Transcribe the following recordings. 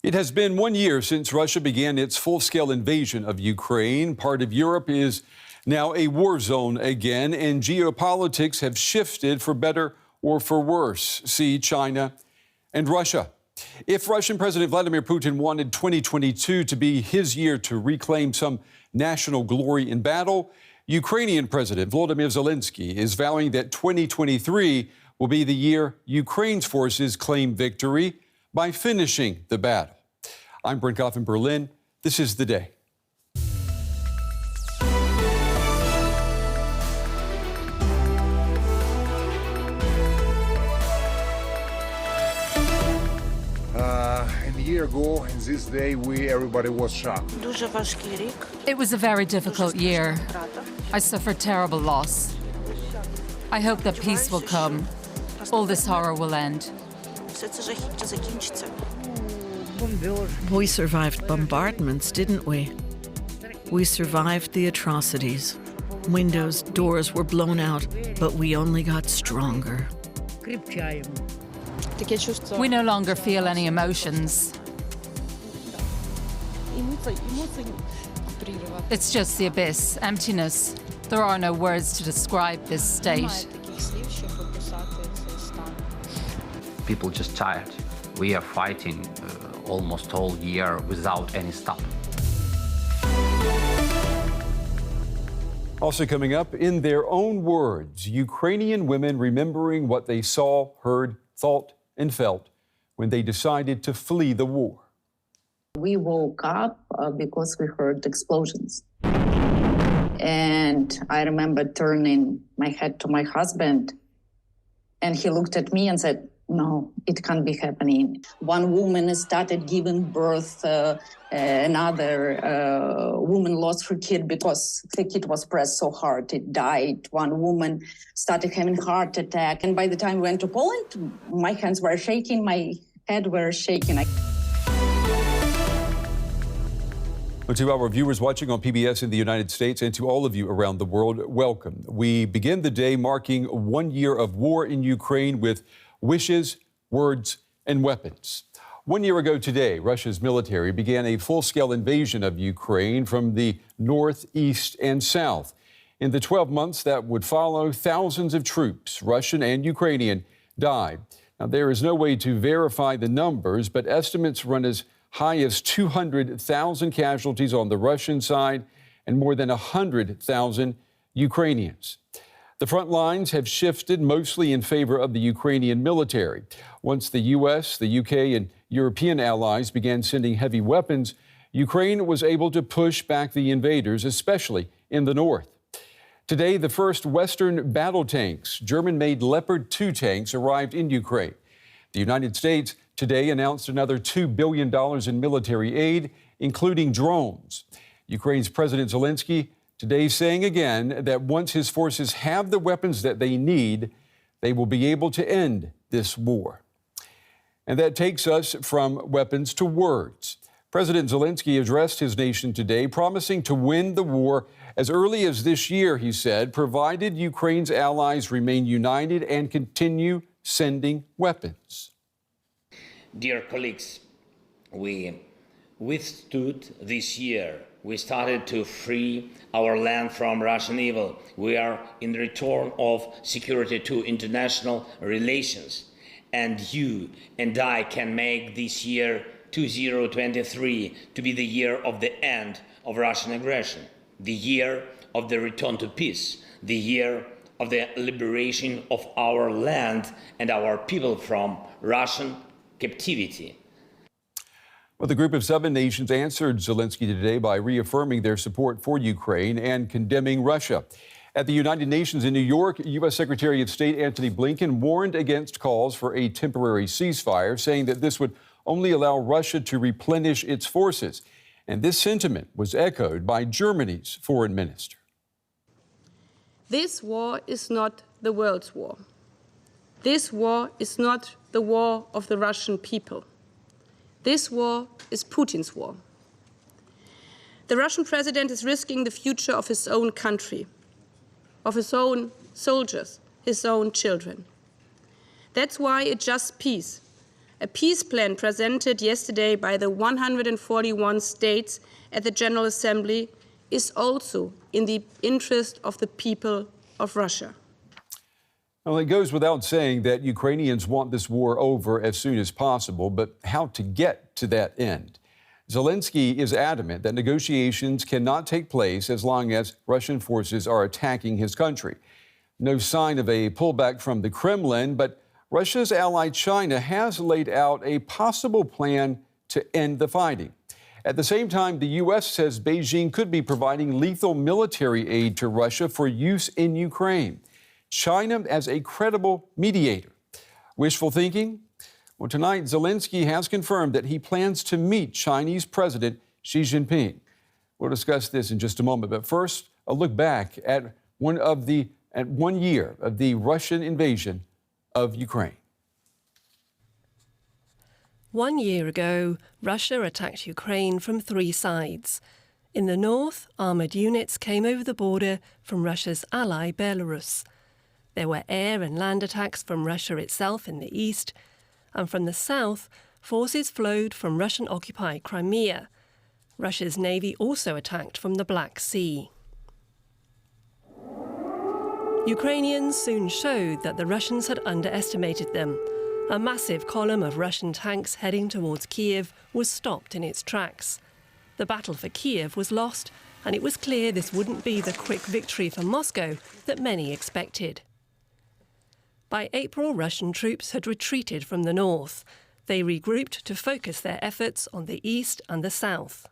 It has been 1 year since Russia began its full-scale invasion of Ukraine. Part of Europe is now a war zone again, and geopolitics have shifted for better or for worse. See China and Russia. If Russian President Vladimir Putin wanted 2022 to be his year to reclaim some national glory in battle, Ukrainian President Volodymyr Zelensky is vowing that 2023 will be the year Ukraine's forces claim victory by finishing the battle. I'm Brent Goff in Berlin. This is The Day. A year ago, in this day, everybody was shocked. It was a very difficult year. I suffered terrible loss. I hope that peace will come. All this horror will end. We survived bombardments, didn't we? We survived the atrocities. Windows, doors were blown out, but we only got stronger. We no longer feel any emotions. It's just the abyss, emptiness. There are no words to describe this state. People just tired. We are fighting almost all year without any stop. Also coming up, in their own words, Ukrainian women remembering what they saw, heard, thought, and felt when they decided to flee the war. We woke up because we heard explosions. And I remember turning my head to my husband, and he looked at me and said, "No, it can't be happening." One woman started giving birth, another woman lost her kid because the kid was pressed so hard it died. One woman started having a heart attack. And by the time we went to Poland, my hands were shaking, my head were shaking. Well, to our viewers watching on PBS in the United States and to all of you around the world, welcome. We begin the day marking 1 year of war in Ukraine with wishes, words, and weapons. 1 year ago today, Russia's military began a full-scale invasion of Ukraine from the north, east, and south. In the 12 months that would follow, thousands of troops, Russian and Ukrainian, died. Now, there is no way to verify the numbers, but estimates run as high as 200,000 casualties on the Russian side and more than 100,000 Ukrainians. The front lines have shifted mostly in favor of the Ukrainian military. Once the U.S., the U.K., and European allies began sending heavy weapons, Ukraine was able to push back the invaders, especially in the north. Today, the first Western battle tanks, German-made Leopard 2 tanks, arrived in Ukraine. The United States today announced another $2 billion in military aid, including drones. Ukraine's President Zelensky today saying again that once his forces have the weapons that they need, they will be able to end this war. And that takes us from weapons to words. President Zelensky addressed his nation today, promising to win the war as early as this year, he said, provided Ukraine's allies remain united and continue sending weapons. Dear colleagues, we withstood this year. We started to free our land from Russian evil. We are in the return of security to international relations. And you and I can make this year 2023 to be the year of the end of Russian aggression, the year of the return to peace, the year of the liberation of our land and our people from Russian captivity. Well, the group of 7 nations answered Zelensky today by reaffirming their support for Ukraine and condemning Russia. At the United Nations in New York, U.S. Secretary of State Antony Blinken warned against calls for a temporary ceasefire, saying that this would only allow Russia to replenish its forces. And this sentiment was echoed by Germany's foreign minister. This war is not the world's war. This war is not the war of the Russian people. This war is Putin's war. The Russian president is risking the future of his own country, of his own soldiers, his own children. That's why a just peace, A peace plan presented yesterday by the 141 states at the General Assembly is also in the interest of the people of Russia. Well, it goes without saying that Ukrainians want this war over as soon as possible, but how to get to that end? Zelensky is adamant that negotiations cannot take place as long as Russian forces are attacking his country. No sign of a pullback from the Kremlin, but Russia's ally China has laid out a possible plan to end the fighting. At the same time, the U.S. says Beijing could be providing lethal military aid to Russia for use in Ukraine. China as a credible mediator. Wishful thinking? Well, tonight, Zelensky has confirmed that he plans to meet Chinese President Xi Jinping. We'll discuss this in just a moment, but first, a look back at 1 year of the Russian invasion of Ukraine. 1 year ago, Russia attacked Ukraine from 3 sides. In the north, armoured units came over the border from Russia's ally Belarus. There were air and land attacks from Russia itself in the east, and from the south, forces flowed from Russian-occupied Crimea. Russia's navy also attacked from the Black Sea. Ukrainians soon showed that the Russians had underestimated them. A massive column of Russian tanks heading towards Kiev was stopped in its tracks. The battle for Kiev was lost, and it was clear this wouldn't be the quick victory for Moscow that many expected. By April, Russian troops had retreated from the north. They regrouped to focus their efforts on the east and the south.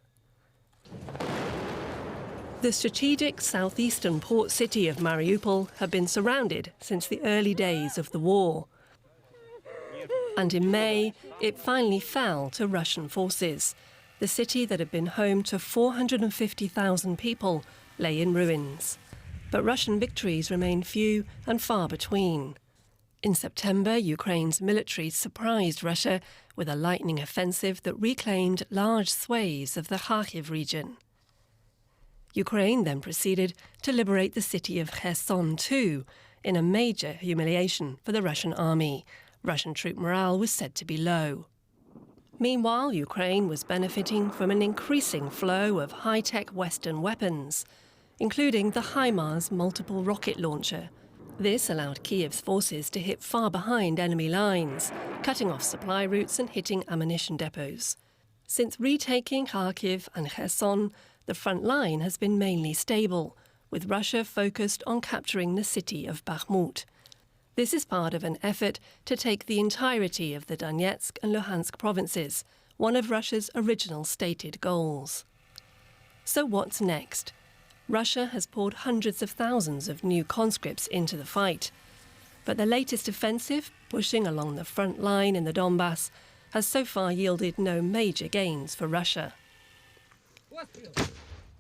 The strategic southeastern port city of Mariupol had been surrounded since the early days of the war. And in May, it finally fell to Russian forces. The city that had been home to 450,000 people lay in ruins. But Russian victories remained few and far between. In September, Ukraine's military surprised Russia with a lightning offensive that reclaimed large swathes of the Kharkiv region. Ukraine then proceeded to liberate the city of Kherson too, in a major humiliation for the Russian army. Russian troop morale was said to be low. Meanwhile, Ukraine was benefiting from an increasing flow of high-tech Western weapons, including the HIMARS multiple rocket launcher. This allowed Kiev's forces to hit far behind enemy lines, cutting off supply routes and hitting ammunition depots. Since retaking Kharkiv and Kherson, the front line has been mainly stable, with Russia focused on capturing the city of Bakhmut. This is part of an effort to take the entirety of the Donetsk and Luhansk provinces, one of Russia's original stated goals. So what's next? Russia has poured hundreds of thousands of new conscripts into the fight. But the latest offensive, pushing along the front line in the Donbass, has so far yielded no major gains for Russia.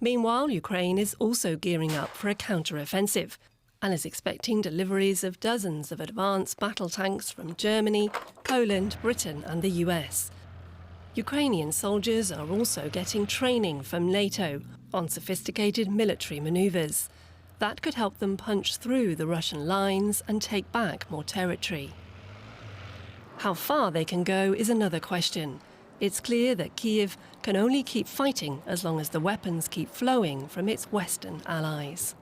Meanwhile, Ukraine is also gearing up for a counter-offensive and is expecting deliveries of dozens of advanced battle tanks from Germany, Poland, Britain and the US. Ukrainian soldiers are also getting training from NATO on sophisticated military maneuvers. That could help them punch through the Russian lines and take back more territory. How far they can go is another question. It's clear that Kiev can only keep fighting as long as the weapons keep flowing from its Western allies.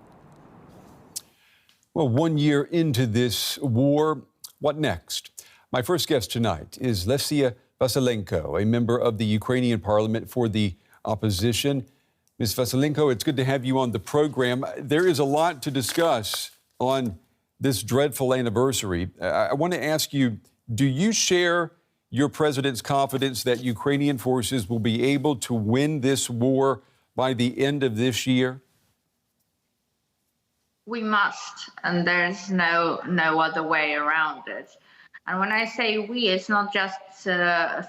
Well, 1 year into this war, what next? My first guest tonight is Lesia Vasylenko, a member of the Ukrainian parliament for the opposition. Ms. Vasylenko, it's good to have you on the program. There is a lot to discuss on this dreadful anniversary. I want to ask you, do you share your president's confidence that Ukrainian forces will be able to win this war by the end of this year? We must, and there's no other way around it. And when I say we, it's not just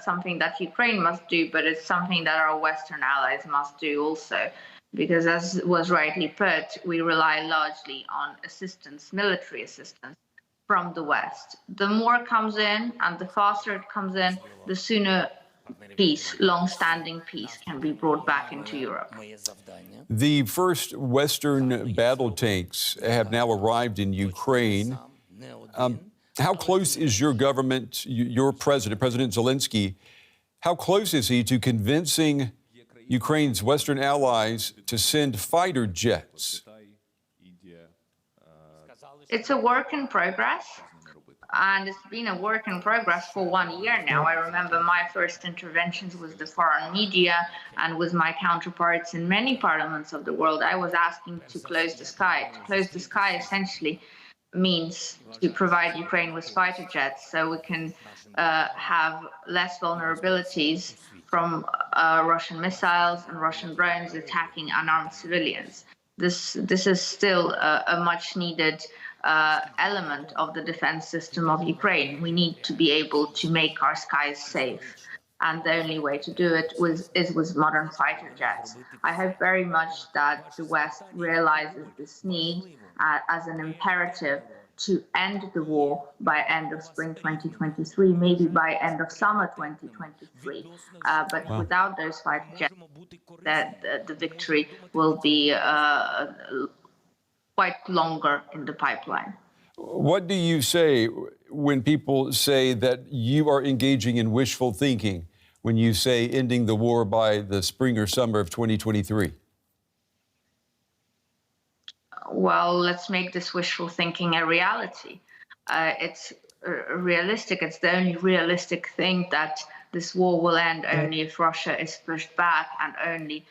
something that Ukraine must do, but it's something that our Western allies must do also. Because as was rightly put, we rely largely on assistance, military assistance from the West. The more comes in and the faster it comes in, the sooner peace, long-standing peace, can be brought back into Europe. The first Western battle tanks have now arrived in Ukraine. How close is your government, your president, President Zelensky, how close is he to convincing Ukraine's Western allies to send fighter jets? It's a work in progress, and it's been a work in progress for 1 year now. I remember my first interventions with the foreign media and with my counterparts in many parliaments of the world. I was asking to close the sky. To close the sky essentially means to provide Ukraine with fighter jets so we can have less vulnerabilities from Russian missiles and Russian drones attacking unarmed civilians. This is still a much needed element of the defense system of Ukraine. We need to be able to make our skies safe. And the only way to do it is with modern fighter jets. I hope very much that the West realizes this need as an imperative to end the war by end of spring 2023, maybe by end of summer 2023. But without those fighter jets, the victory will be quite longer in the pipeline. What do you say when people say that you are engaging in wishful thinking when you say ending the war by the spring or summer of 2023? Well, let's make this wishful thinking a reality. It's realistic. It's the only realistic thing that this war will end only if Russia is pushed back and only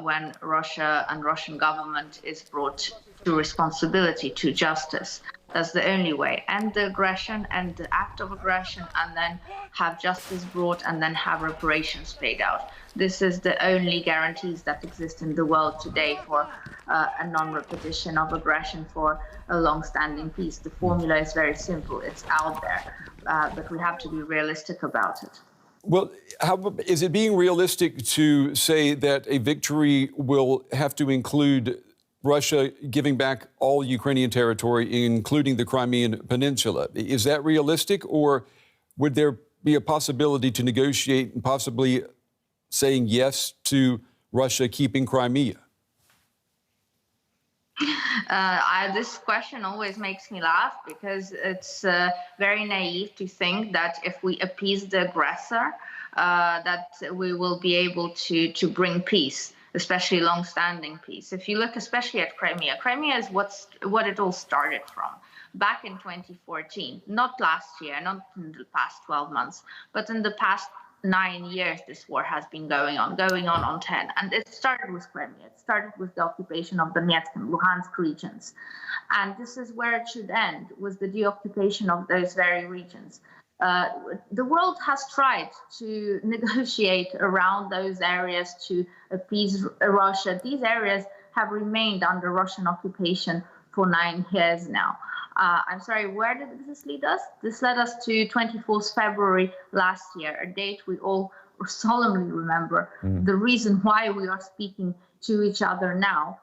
when Russia and Russian government is brought to responsibility, to justice. That's the only way. End the aggression, end the act of aggression, and then have justice brought and then have reparations paid out. This is the only guarantees that exist in the world today for a non-repetition of aggression, for a long-standing peace. The formula is very simple. It's out there, but we have to be realistic about it. Well, is it being realistic to say that a victory will have to include Russia giving back all Ukrainian territory, including the Crimean Peninsula? Is that realistic, or would there be a possibility to negotiate and possibly saying yes to Russia keeping Crimea? This question always makes me laugh because it's very naive to think that if we appease the aggressor, that we will be able to bring peace, especially long-standing peace. If you look especially at Crimea, Crimea is what it all started from. Back in 2014, not last year, not in the past 12 months, but in the past 9 years, this war has been going on 10. And it started with Crimea. It started with the occupation of Donetsk and Luhansk regions. And this is where it should end, with the deoccupation of those very regions. The world has tried to negotiate around those areas to appease Russia. These areas have remained under Russian occupation for 9 years now. I'm sorry, where did this lead us? This led us to 24th February last year, a date we all solemnly remember. The reason why we are speaking to each other now,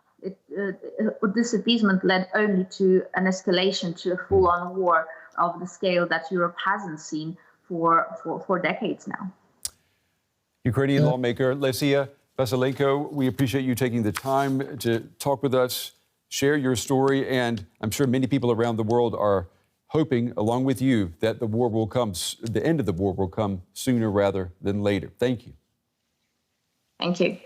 this appeasement led only to an escalation, to a full-on war of the scale that Europe hasn't seen for decades now. Ukrainian lawmaker Lesia Vasylenko, we appreciate you taking the time to talk with us, share your story, and I'm sure many people around the world are hoping, along with you, that the war will come, the end of the war will come sooner rather than later. Thank you. Thank you.